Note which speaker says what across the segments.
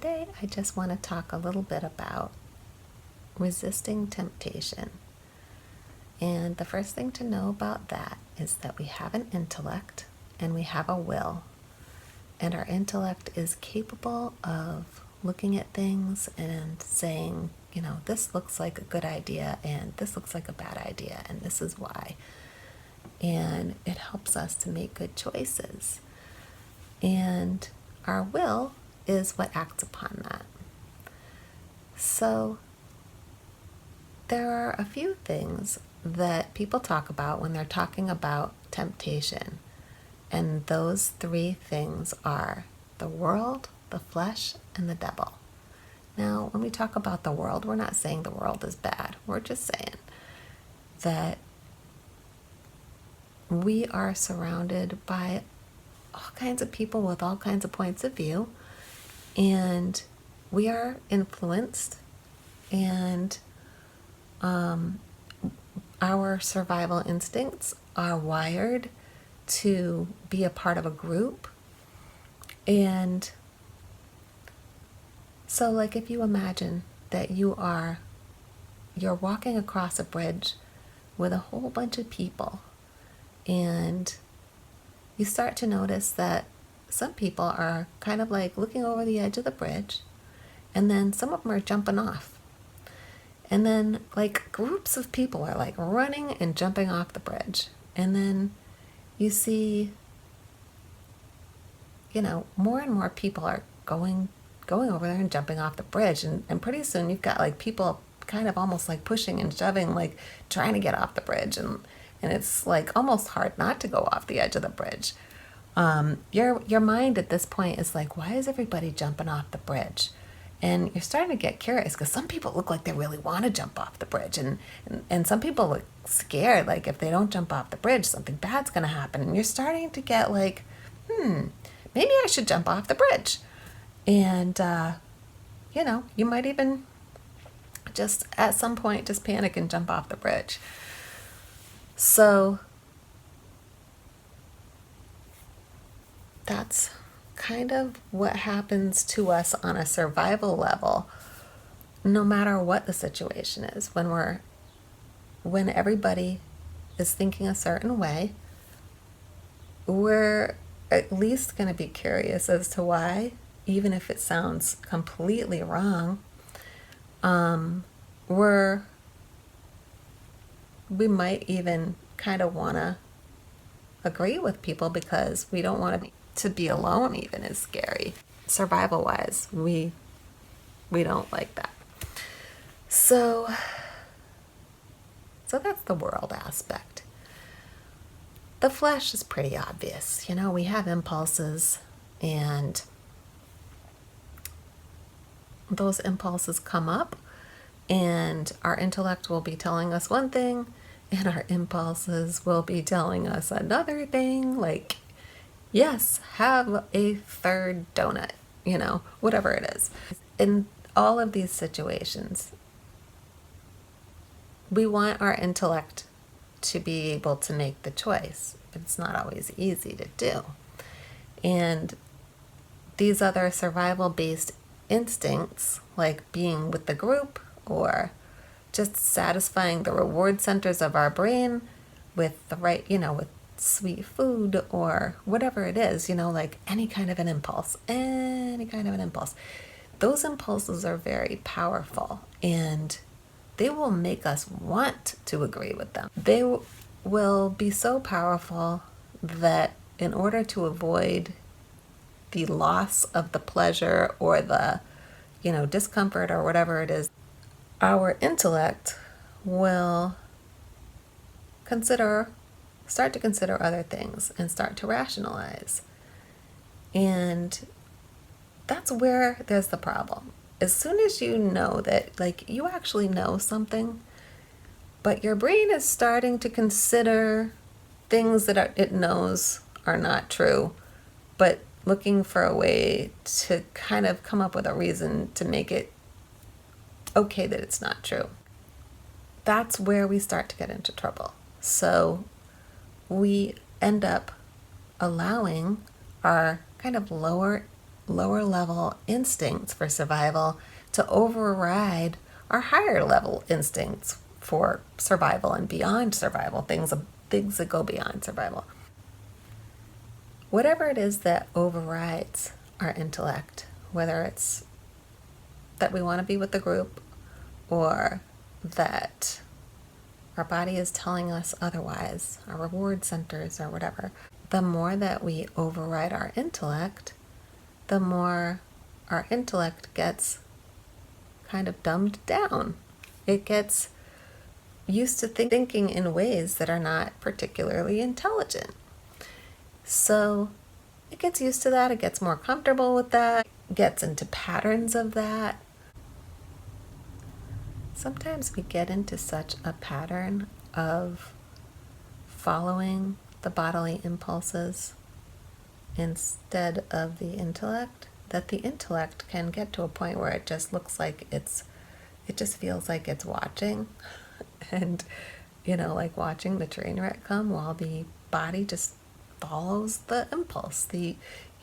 Speaker 1: today I just want to talk a little bit about resisting temptation. And the first thing to know about that is that we have an intellect and we have a will. And our intellect is capable of looking at things and saying, this looks like a good idea and this looks like a bad idea and this is why. And it helps us to make good choices. And our will is what acts upon that. So there are a few things that people talk about when they're talking about temptation. And those three things are the world, the flesh, and the devil. Now, when we talk about the world, we're not saying the world is bad. We're just saying that we are surrounded by all kinds of people with all kinds of points of view, and we are influenced, and our survival instincts are wired to be a part of a group. And so, like, if you imagine that you're walking across a bridge with a whole bunch of people, and you start to notice that some people are kind of like looking over the edge of the bridge, and then some of them are jumping off. And then like groups of people are like running and jumping off the bridge. And then you see, more and more people are going over there and jumping off the bridge. And pretty soon you've got like people kind of almost like pushing and shoving, like trying to get off the bridge. And it's like almost hard not to go off the edge of the bridge. Your mind at this point is like, why is everybody jumping off the bridge? And you're starting to get curious because some people look like they really want to jump off the bridge. And some people look scared, like if they don't jump off the bridge, something bad's going to happen. And you're starting to get like, maybe I should jump off the bridge. And, you might even just at some point just panic and jump off the bridge. So that's kind of what happens to us on a survival level, no matter what the situation is. When everybody is thinking a certain way, we're at least going to be curious as to why, even if it sounds completely wrong. We might even kind of want to agree with people because we don't want to be alone. Even is scary. Survival wise, we don't like that. So that's the world aspect. The flesh is pretty obvious. We have impulses, and those impulses come up, and our intellect will be telling us one thing, and our impulses will be telling us another thing, like, yes, have a third donut, whatever it is. In all of these situations, we want our intellect to be able to make the choice, but it's not always easy to do. And these other survival-based instincts, like being with the group or just satisfying the reward centers of our brain with the right, with sweet food or whatever it is, like any kind of an impulse. Those impulses are very powerful, and they will make us want to agree with them. They will be so powerful that in order to avoid the loss of the pleasure or the, discomfort or whatever it is, our intellect will start to consider other things and start to rationalize. And that's where there's the problem. As soon as you know that, like, you actually know something, but your brain is starting to consider things that it knows are not true, but looking for a way to kind of come up with a reason to make it okay that it's not true. That's where we start to get into trouble. So we end up allowing our kind of lower lower level instincts for survival to override our higher level instincts for survival and beyond survival, things that go beyond survival. Whatever it is that overrides our intellect, whether it's that we want to be with the group or that our body is telling us otherwise, our reward centers or whatever, the more that we override our intellect, the more our intellect gets kind of dumbed down. It gets used to thinking in ways that are not particularly intelligent. So it gets used to that, it gets more comfortable with that, gets into patterns of that. Sometimes we get into such a pattern of following the bodily impulses instead of the intellect that the intellect can get to a point where it just looks like it just feels like it's watching and like watching the train wreck come while the body just follows the impulse.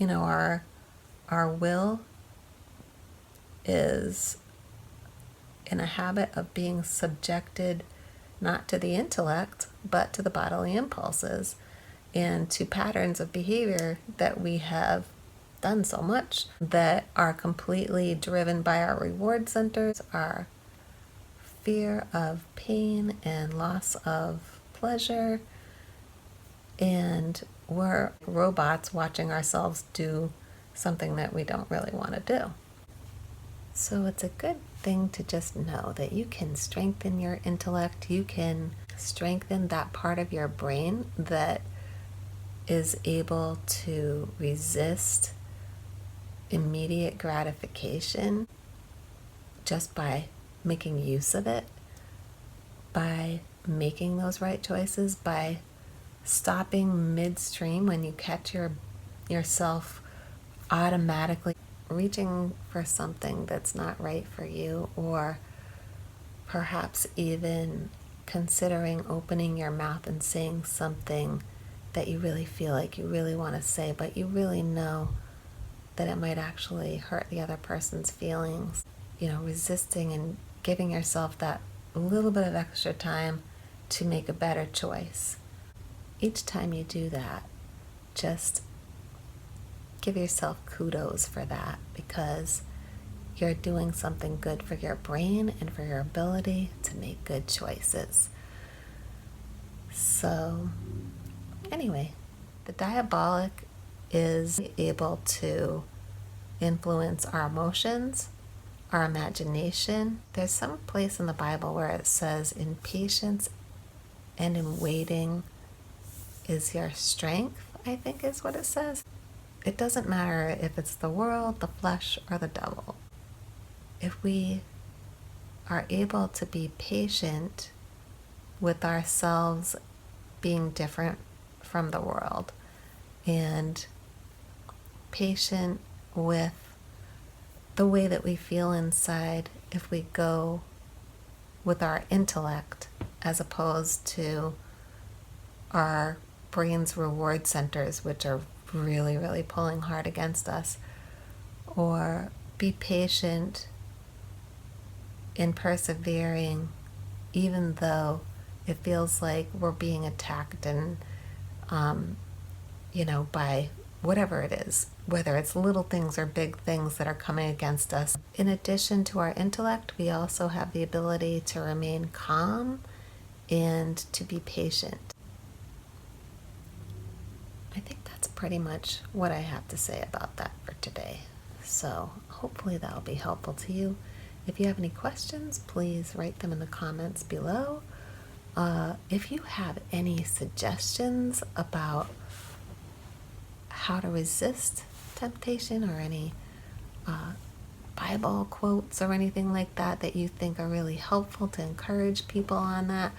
Speaker 1: Our will is in a habit of being subjected not to the intellect but to the bodily impulses and to patterns of behavior that we have done so much that are completely driven by our reward centers, our fear of pain and loss of pleasure, and we're robots watching ourselves do something that we don't really want to do. So it's a good thing to just know that you can strengthen your intellect, you can strengthen that part of your brain that is able to resist immediate gratification just by making use of it, by making those right choices, by stopping midstream when you catch yourself automatically reaching for something that's not right for you, or perhaps even considering opening your mouth and saying something that you really feel like you really want to say, but you really know that it might actually hurt the other person's feelings. Resisting and giving yourself that little bit of extra time to make a better choice. Each time you do that, just give yourself kudos for that, because you're doing something good for your brain and for your ability to make good choices. So anyway, the diabolic is able to influence our emotions, our imagination. There's some place in the Bible where it says, in patience and in waiting is your strength, I think is what it says. It doesn't matter if it's the world, the flesh, or the devil. If we are able to be patient with ourselves being different from the world, and patient with the way that we feel inside, if we go with our intellect as opposed to our brain's reward centers, which are really, really pulling hard against us, or be patient in persevering even though it feels like we're being attacked and by whatever it is, whether it's little things or big things that are coming against us. In addition to our intellect, we also have the ability to remain calm and to be patient. I think that's pretty much what I have to say about that for today. So hopefully that'll be helpful to you. If you have any questions, please write them in the comments below. If you have any suggestions about how to resist temptation, or any Bible quotes or anything like that you think are really helpful to encourage people on that,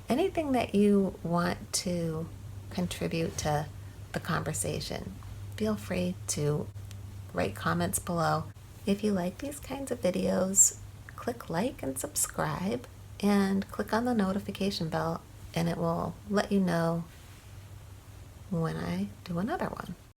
Speaker 1: anything that you want to contribute to the conversation, feel free to write comments below. If you like these kinds of videos, click like and subscribe, and click on the notification bell, and it will let you know when I do another one.